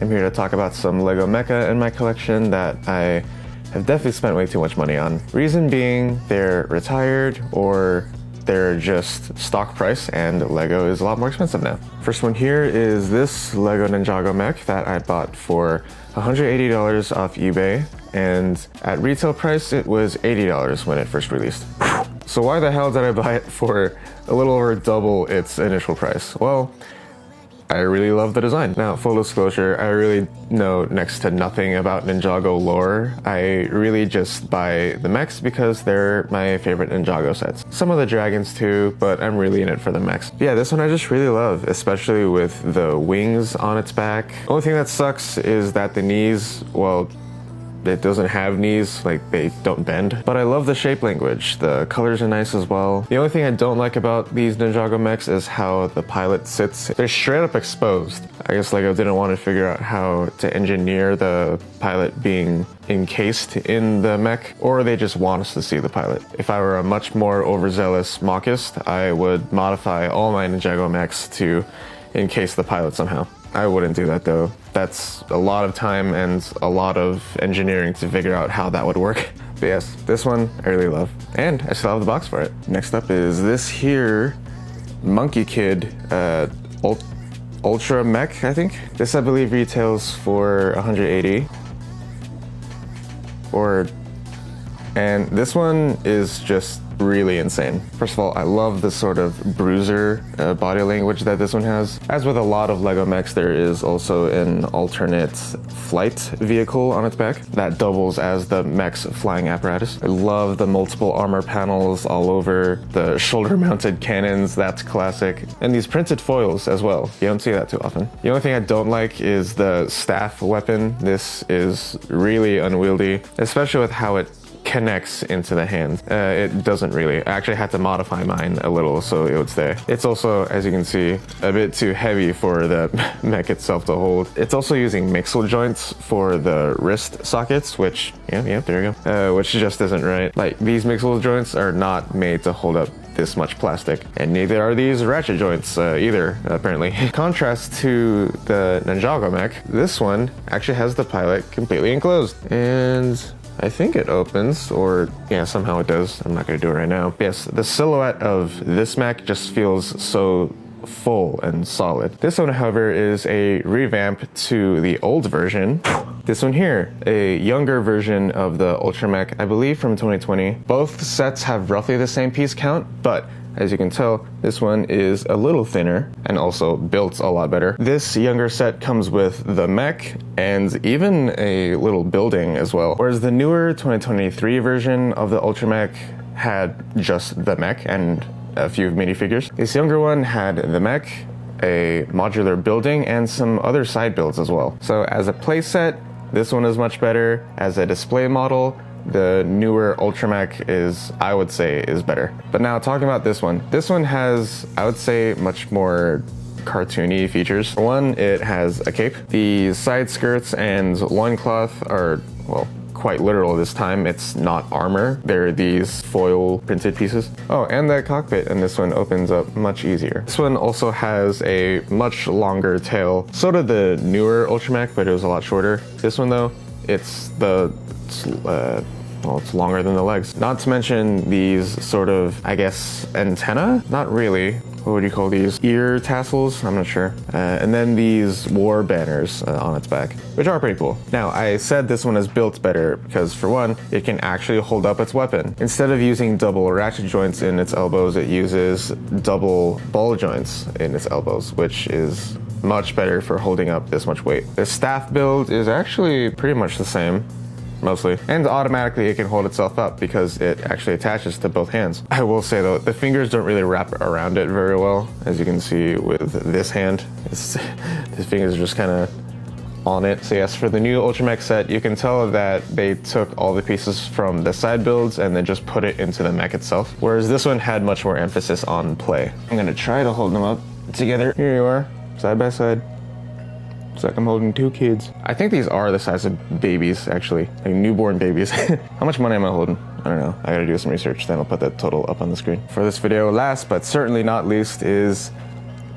I'm here to talk about some LEGO mecha in my collection that I have definitely spent way too much money on. Reason being, they're retired or they're just stock price and LEGO is a lot more expensive now. First one here is this LEGO Ninjago mech that I bought for $180 off eBay, and at retail price it was $80 when it first released. So why the hell did I buy it for a little over double its initial price? Well, I really love the design. Now, full disclosure, I really know next to nothing about Ninjago lore. I really just buy the mechs because they're my favorite Ninjago sets. Some of the dragons too, but I'm really in it for the mechs. Yeah, this one I just really love, especially with the wings on its back. Only thing that sucks is that the knees, well, it doesn't have knees, like they don't bend. But I love the shape language. The colors are nice as well. The only thing I don't like about these Ninjago mechs is how the pilot sits. They're straight up exposed. I guess LEGO didn't want to figure out how to engineer the pilot being encased in the mech, or they just want us to see the pilot. If I were a much more overzealous mockist, I would modify all my Ninjago mechs to encase the pilot somehow. I wouldn't do that though. That's a lot of time and a lot of engineering to figure out how that would work. But yes, this one I really love. And I still have the box for it. Next up is this here Monkey Kid Ultra Mech, I think. This I believe retails for $180. And this one is just really insane. First of all, I love the sort of bruiser body language that this one has. As with a lot of LEGO mechs, there is also an alternate flight vehicle on its back that doubles as the mech's flying apparatus. I love the multiple armor panels all over, the shoulder-mounted cannons, that's classic. And these printed foils as well. You don't see that too often. The only thing I don't like is the staff weapon. This is really unwieldy, especially with how it connects into the hand. It doesn't really. I actually had to modify mine a little so it would stay. It's also, as you can see, a bit too heavy for the mech itself to hold. It's also using mixel joints for the wrist sockets, which, yeah, there you go, which just isn't right. Like, these mixel joints are not made to hold up this much plastic, and neither are these ratchet joints either, apparently. In contrast to the Ninjago mech, this one actually has the pilot completely enclosed, and I think it opens, or yeah, somehow it does. I'm not gonna do it right now. But yes, the silhouette of this mech just feels so full and solid. This one, however, is a revamp to the old version. This one here, a younger version of the Ultra Mech, I believe from 2020. Both sets have roughly the same piece count, but as you can tell, this one is a little thinner and also built a lot better. This younger set comes with the mech and even a little building as well. Whereas the newer 2023 version of the Ultra Mech had just the mech and a few minifigures. This younger one had the mech, a modular building, and some other side builds as well. So as a playset, this one is much better. As a display model, the newer Ultra Mech is, I would say, is better. But now talking about this one has, I would say, much more cartoony features. For one, it has a cape. The side skirts and loincloth are, well, quite literal this time. It's not armor. They're these foil printed pieces. Oh, and the cockpit in this one opens up much easier. This one also has a much longer tail. So did the newer Ultra Mech, but it was a lot shorter. This one though, it's longer than the legs. Not to mention these sort of, I guess, antenna? Not really. What would you call these? Ear tassels? I'm not sure. And then these war banners on its back, which are pretty cool. Now, I said this one is built better because, for one, it can actually hold up its weapon. Instead of using double ratchet joints in its elbows, it uses double ball joints in its elbows, which is much better for holding up this much weight. The staff build is actually pretty much the same. Mostly. And automatically it can hold itself up because it actually attaches to both hands. I will say though, the fingers don't really wrap around it very well. As you can see with this hand, his fingers are just kind of on it. So yes, for the new Ultra Mech set, you can tell that they took all the pieces from the side builds and then just put it into the mech itself. Whereas this one had much more emphasis on play. I'm gonna try to hold them up together. Here you are, side by side. It's like I'm holding two kids. I think these are the size of babies, actually, like newborn babies. How much money am I holding? I don't know. I gotta do some research, then I'll put the total up on the screen. For this video, last but certainly not least, is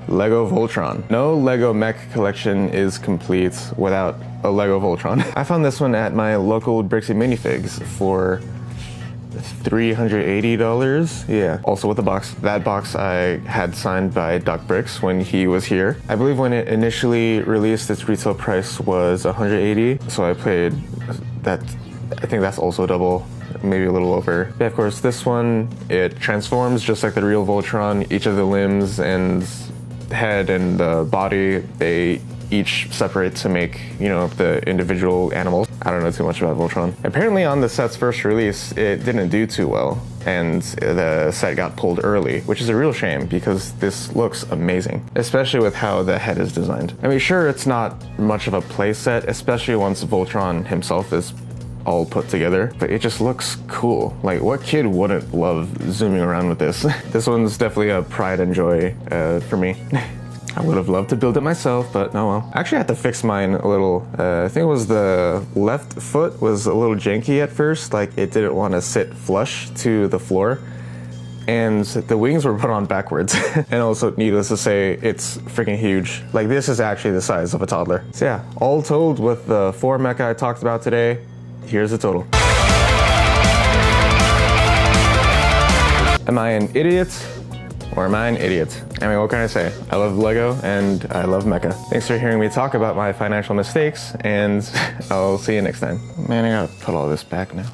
Lego Voltron. No Lego mech collection is complete without a Lego Voltron. I found this one at my local Brixie Minifigs for $380. Yeah, also with the box. That box I had signed by Doc Bricks when he was here. I believe when it initially released, its retail price was $180. So I paid that. I think that's also double, maybe a little over. Yeah, of course, this one, it transforms just like the real Voltron. Each of the limbs and head and the body, they each separate to make, you know, the individual animals. I don't know too much about Voltron. Apparently on the set's first release, it didn't do too well, and the set got pulled early, which is a real shame because this looks amazing, especially with how the head is designed. I mean, sure, it's not much of a play set, especially once Voltron himself is all put together, but it just looks cool. Like, what kid wouldn't love zooming around with this? This one's definitely a pride and joy for me. I would have loved to build it myself, but no well. Actually, I had to fix mine a little. I think it was the left foot was a little janky at first, like it didn't want to sit flush to the floor, and the wings were put on backwards. And also, needless to say, it's freaking huge. Like, this is actually the size of a toddler. So yeah, all told, with the 4 mecha I talked about today, here's the total. Am I an idiot? Or am I an idiot? I mean, what can I say? I love Lego and I love mecha. Thanks for hearing me talk about my financial mistakes, and I'll see you next time. Man, I gotta put all this back now.